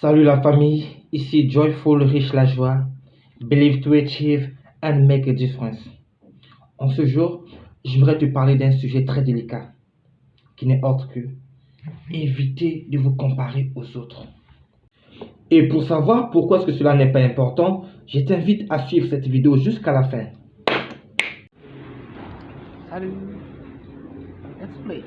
Salut la famille, ici Joyful Riche la joie, Believe to achieve and make a difference. En ce jour, j'aimerais te parler d'un sujet très délicat, qui n'est autre que éviter de vous comparer aux autres. Et pour savoir pourquoi est-ce que cela n'est pas important, je t'invite à suivre cette vidéo jusqu'à la fin. Salut, let's play.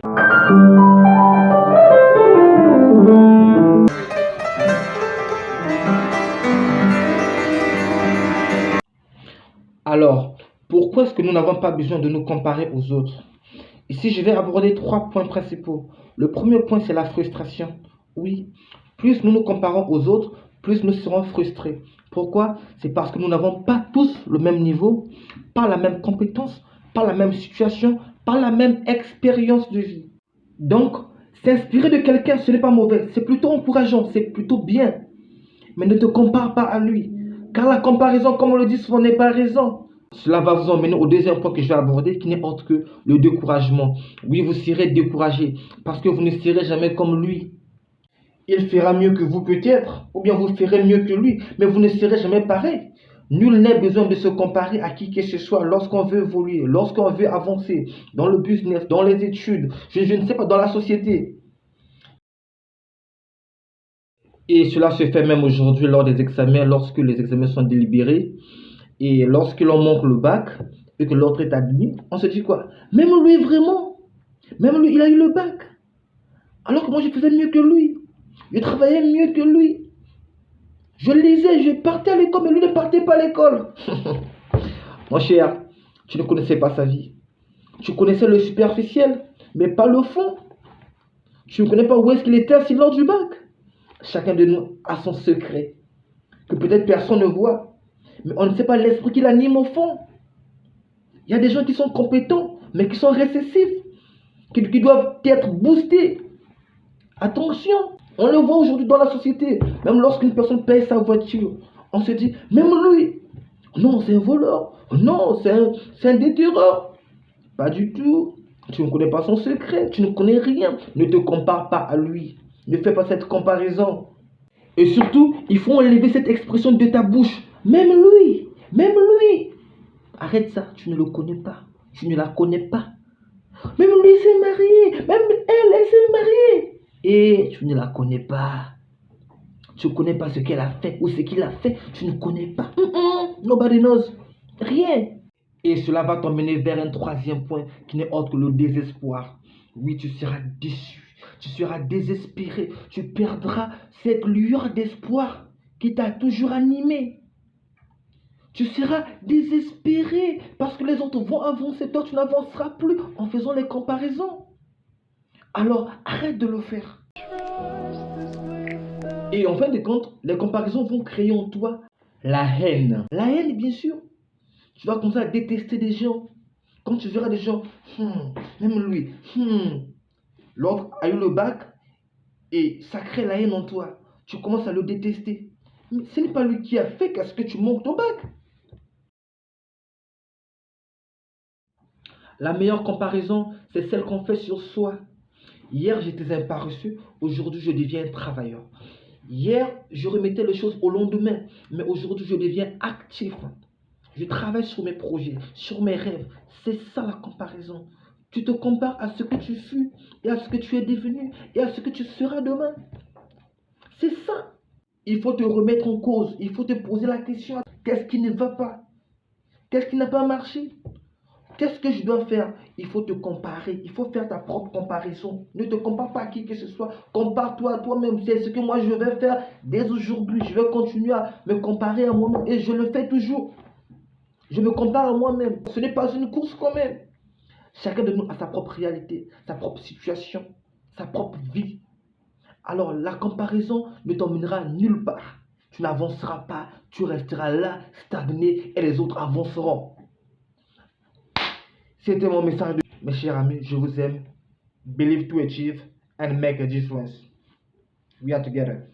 Alors, pourquoi est-ce que nous n'avons pas besoin de nous comparer aux autres? Ici, je vais aborder 3 points principaux. Le premier point, c'est la frustration. Oui, plus nous nous comparons aux autres, plus nous serons frustrés. Pourquoi? C'est parce que nous n'avons pas tous le même niveau, pas la même compétence, pas la même situation, pas la même expérience de vie. Donc, s'inspirer de quelqu'un, ce n'est pas mauvais, c'est plutôt encourageant, c'est plutôt bien. Mais ne te compare pas à lui. Car la comparaison, comme on le dit souvent, n'est pas raison. Cela va vous emmener au deuxième point que je vais aborder, qui n'est autre que le découragement. Oui, vous serez découragé parce que vous ne serez jamais comme lui. Il fera mieux que vous peut-être, ou bien vous ferez mieux que lui, mais vous ne serez jamais pareil. Nul n'a besoin de se comparer à qui que ce soit lorsqu'on veut évoluer, lorsqu'on veut avancer dans le business, dans les études, je ne sais pas, dans la société. Et cela se fait même aujourd'hui lors des examens, lorsque les examens sont délibérés. Et lorsque l'on montre le bac et que l'autre est admis, on se dit quoi? Même lui vraiment, même lui il a eu le bac. Alors que moi je faisais mieux que lui. Je travaillais mieux que lui. Je lisais, je partais à l'école, mais lui ne partait pas à l'école. Mon cher, tu ne connaissais pas sa vie. Tu connaissais le superficiel, mais pas le fond. Tu ne connais pas où est-ce qu'il était assis lors du bac. Chacun de nous a son secret, que peut-être personne ne voit. Mais on ne sait pas l'esprit qui l'anime au fond. Il y a des gens qui sont compétents, mais qui sont récessifs, qui doivent être boostés. Attention, on le voit aujourd'hui dans la société. Même lorsqu'une personne paye sa voiture, on se dit, même lui, non, c'est un voleur, non, c'est un déterreur. Pas du tout. Tu ne connais pas son secret, tu ne connais rien. Ne te compare pas à lui. Ne fais pas cette comparaison. Et surtout, il faut enlever cette expression de ta bouche. Même lui, même lui. Arrête ça, tu ne le connais pas. Tu ne la connais pas. Même lui s'est marié, même elle s'est mariée. Et tu ne la connais pas. Tu ne connais pas ce qu'elle a fait ou ce qu'il a fait. Tu ne connais pas. Nobody knows. Rien. Et cela va t'emmener vers un troisième point qui n'est autre que le désespoir. Oui, tu seras déçu. Tu seras désespéré. Tu perdras cette lueur d'espoir qui t'a toujours animé. Tu seras désespéré parce que les autres vont avancer. Toi, tu n'avanceras plus en faisant les comparaisons. Alors, arrête de le faire. Et en fin de compte, les comparaisons vont créer en toi la haine. La haine, bien sûr. Tu vas commencer à détester des gens. Quand tu verras des gens, même lui, l'autre a eu le bac et ça crée la haine en toi. Tu commences à le détester. Mais ce n'est pas lui qui a fait qu'à ce que tu manques ton bac. La meilleure comparaison, c'est celle qu'on fait sur soi. Hier, j'étais un paresseux, aujourd'hui, je deviens un travailleur. Hier, je remettais les choses au lendemain, mais aujourd'hui, je deviens actif. Je travaille sur mes projets, sur mes rêves. C'est ça la comparaison. Tu te compares à ce que tu fus, et à ce que tu es devenu, et à ce que tu seras demain. C'est ça. Il faut te remettre en cause, il faut te poser la question, qu'est-ce qui ne va pas? Qu'est-ce qui n'a pas marché? Qu'est-ce que je dois faire? Il faut te comparer. Il faut faire ta propre comparaison. Ne te compare pas à qui que ce soit. Compare-toi à toi-même. C'est ce que moi je vais faire dès aujourd'hui. Je vais continuer à me comparer à moi-même. Et je le fais toujours. Je me compare à moi-même. Ce n'est pas une course quand même. Chacun de nous a sa propre réalité, sa propre situation, sa propre vie. Alors la comparaison ne t'emmènera nulle part. Tu n'avanceras pas. Tu resteras là, stagné, et les autres avanceront. C'était mon message de mes chers amis, je vous aime. Believe to achieve and make a difference. We are together.